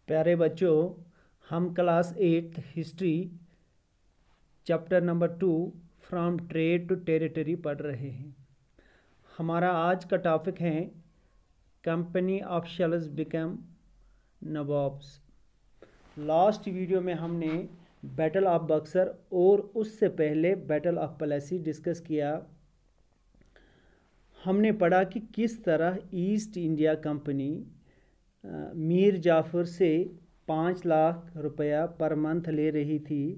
प्यारे बच्चों, हम class 8 history chapter number 2 from trade to territory पढ़ रहे हैं। हमारा आज का टॉपिक है company officials become nawabs. Last video में हमने बैटल ऑफ बक्सर और उससे पहले बैटल ऑफ प्लेसी डिस्कस किया। हमने पढ़ा कि किस तरह east India company Mir Jafar से 5 लाख रुपया पर मंथ ले रही थी।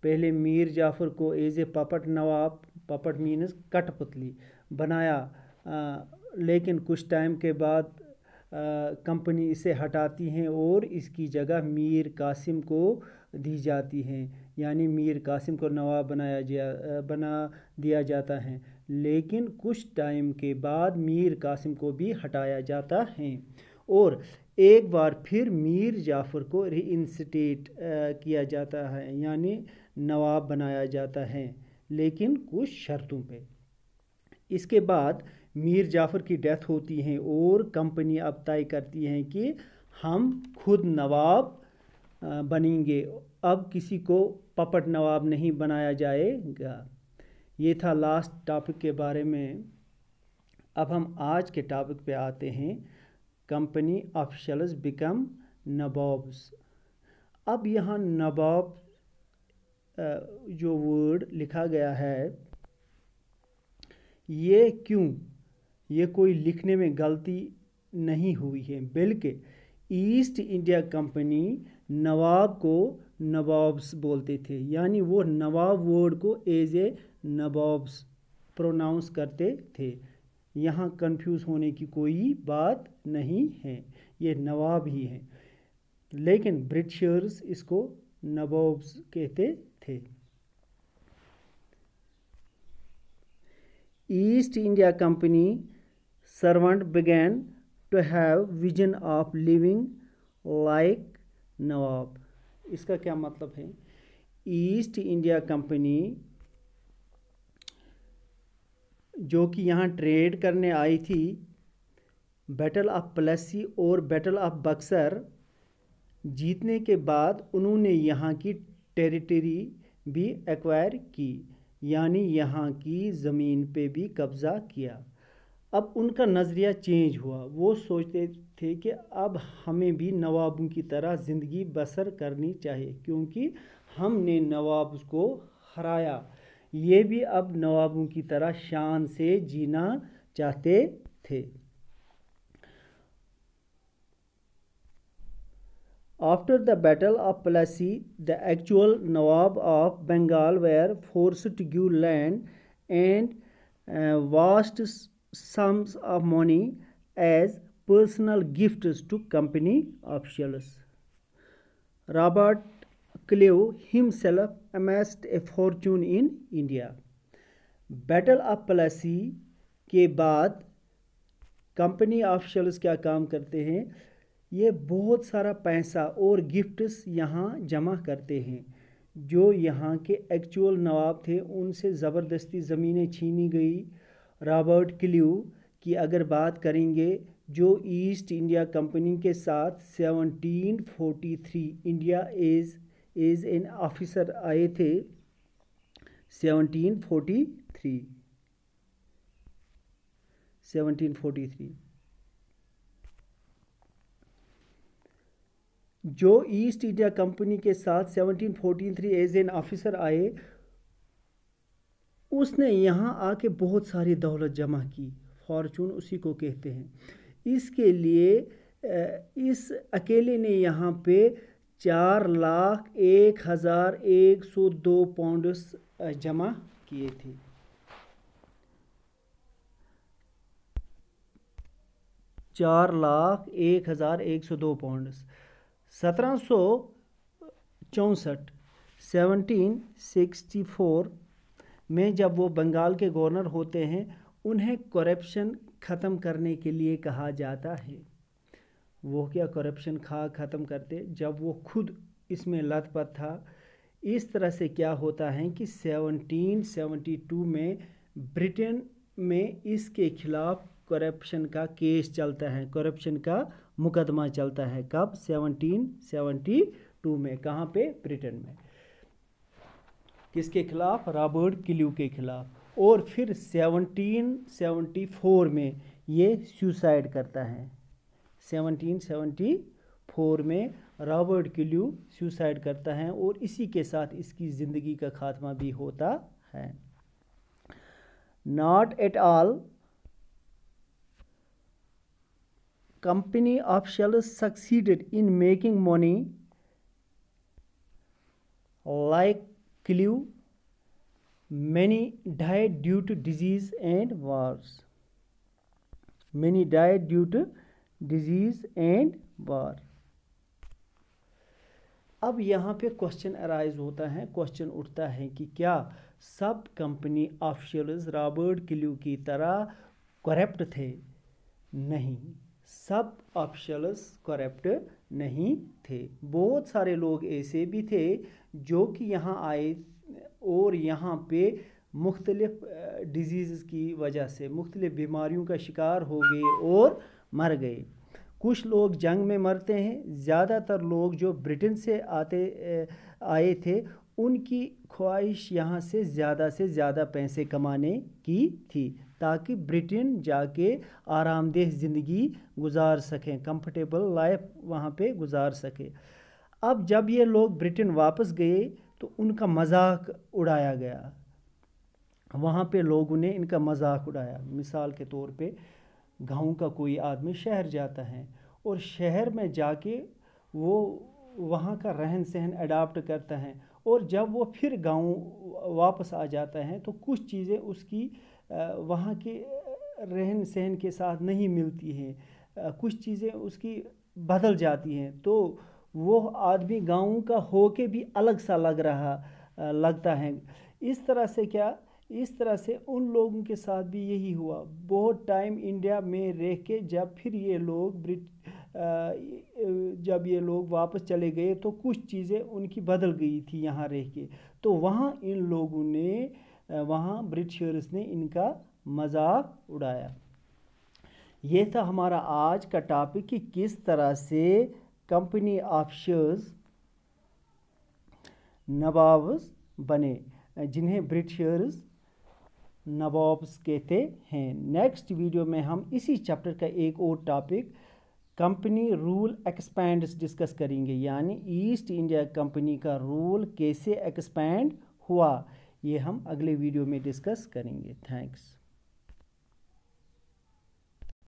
पहले मीर जाफ़र को as a puppet nawab, puppet means कठपुतली बनाया, लेकिन कुछ टाइम के बाद कंपनी इसे हटाती हैं और इसकी जगह मीर कासिम को दी जाती हैं, यानी मीर कासिम को नवाब बना दिया जाता है। लेकिन कुछ टाइम के बाद मीर कासिम को भी हटाया जाता है और एक बार फिर मीर जाफ़र को रीइंस्टेट किया जाता है, यानी नवाब बनाया जाता है, लेकिन कुछ शर्तों पे। इसके बाद मीर जाफ़र की डेथ होती है और कंपनी अब तय करती है कि हम खुद नवाब बनेंगे, अब किसी को पपट नवाब नहीं बनाया जाएगा। ये था लास्ट टॉपिक के बारे में। अब हम आज के टॉपिक पे आते हैं, कंपनी ऑफिशियल्स बिकम नवाब्स। अब यहाँ नवाब जो वर्ड लिखा गया है, ये क्यों, ये कोई लिखने में गलती नहीं हुई है, बल्कि ईस्ट इंडिया कंपनी नवाब को नवाब्स बोलते थे, यानी वो नवाब वर्ड को एज ए नवाब्स प्रोनाउंस करते थे। यहाँ कंफ्यूज होने की कोई बात नहीं है, ये नवाब ही है, लेकिन ब्रिटिशर्स इसको नवाब्स कहते थे। East India company servant began to have vision of living like नवाब। इसका क्या मतलब है? ईस्ट इंडिया कंपनी जो कि यहाँ ट्रेड करने आई थी, बैटल ऑफ प्लेसी और बैटल ऑफ बक्सर जीतने के बाद उन्होंने यहाँ की टेरिटरी भी एक्वायर की, यानी यहाँ की ज़मीन पे भी कब्ज़ा किया। अब उनका नज़रिया चेंज हुआ, वो सोचते थे कि अब हमें भी नवाबों की तरह ज़िंदगी बसर करनी चाहिए, क्योंकि हमने नवाब को हराया, ये भी अब नवाबों की तरह शान से जीना चाहते थे। After the Battle of Plassey, the actual Nawab of Bengal were forced to give land and vast sums of money as personal gifts to company officials. Robert Clive himself amassed a fortune in India. Battle of Plassey के बाद company officials क्या काम करते हैं, ये बहुत सारा पैसा और गिफ्ट्स यहाँ जमा करते हैं। जो यहाँ के एक्चुअल नवाब थे उनसे ज़बरदस्ती ज़मीनें छीनी गई। रॉबर्ट क्लीव की अगर बात करेंगे, जो ईस्ट इंडिया कंपनी के साथ 1743 इंडिया एज एन ऑफिसर आए थे। 1743 जो ईस्ट इंडिया कंपनी के साथ 1743 एज एन ऑफिसर आए, उसने यहाँ आके बहुत सारी दौलत जमा की, फॉर्चून उसी को कहते हैं। इसके लिए इस अकेले ने यहाँ पे 4,01,102 पाउंड्स जमा किए थे। 4,01,102 पाउंड्स। 1764 में जब वो बंगाल के गवर्नर होते हैं, उन्हें करप्शन ख़त्म करने के लिए कहा जाता है। वो क्या करप्शन ख़त्म करते, जब वो खुद इसमें लथपथ था। इस तरह से क्या होता है कि 1772 में ब्रिटेन में इसके खिलाफ करप्शन का केस चलता है, करप्शन का मुकदमा चलता है। कब? 1772 में। कहाँ पे? ब्रिटेन में। किसके खिलाफ? रॉबर्ट क्लू के खिलाफ। और फिर 1774 में ये सुसाइड करता है। 1774 में रॉबर्ट क्लू सुसाइड करता है और इसी के साथ इसकी ज़िंदगी का खात्मा भी होता है। Not at all company officials succeeded in making money like Clue. Many died due to disease and wars. Many died due to disease and war. अब यहाँ पे क्वेश्चन अराइज होता है, क्वेश्चन उठता है कि क्या सब कंपनी ऑफिशियल्स रॉबर्ट क्लू की तरह करप्ट थे? नहीं, सब ऑफिशियल्स करप्ट नहीं थे। बहुत सारे लोग ऐसे भी थे जो कि यहाँ आए और यहाँ पे मुख्तलिफ डिजीज़ की वजह से मुख्तलिफ बीमारियों का शिकार हो गए और मर गए। कुछ लोग जंग में मरते हैं। ज़्यादातर लोग जो ब्रिटेन से आए थे उनकी ख्वाहिश यहाँ से ज़्यादा पैसे कमाने की थी ताकि ब्रिटेन जाके आरामदेह ज़िंदगी गुजार सकें, कंफर्टेबल लाइफ वहाँ पे गुजार सकें। अब जब ये लोग ब्रिटेन वापस गए तो उनका मजाक उड़ाया गया। वहाँ पे लोगों ने इनका मजाक उड़ाया। मिसाल के तौर पे गाँव का कोई आदमी शहर जाता है और शहर में जाके वो वहाँ का रहन सहन अडाप्ट करता है और जब वो फिर गाँव वापस आ जाता है तो कुछ चीज़ें उसकी वहाँ के रहन सहन के साथ नहीं मिलती हैं, कुछ चीज़ें उसकी बदल जाती हैं, तो वो आदमी गाँव का होके भी अलग सा लगता है। इस तरह से उन लोगों के साथ भी यही हुआ। बहुत टाइम इंडिया में रह के जब फिर जब ये लोग वापस चले गए तो कुछ चीज़ें उनकी बदल गई थी यहाँ रह के, तो वहाँ इन लोगों ने ब्रिटिशर्स ने इनका मजाक उड़ाया। ये था हमारा आज का टॉपिक कि किस तरह से कंपनी ऑफिसर्स नवाब बने, जिन्हें ब्रिटिशर्स नवाब्स कहते हैं। नेक्स्ट वीडियो में हम इसी चैप्टर का एक और topic company rule expands discuss करेंगे, यानी ईस्ट इंडिया कंपनी का रूल कैसे एक्सपैंड हुआ, ये हम अगले वीडियो में डिस्कस करेंगे। थैंक्स।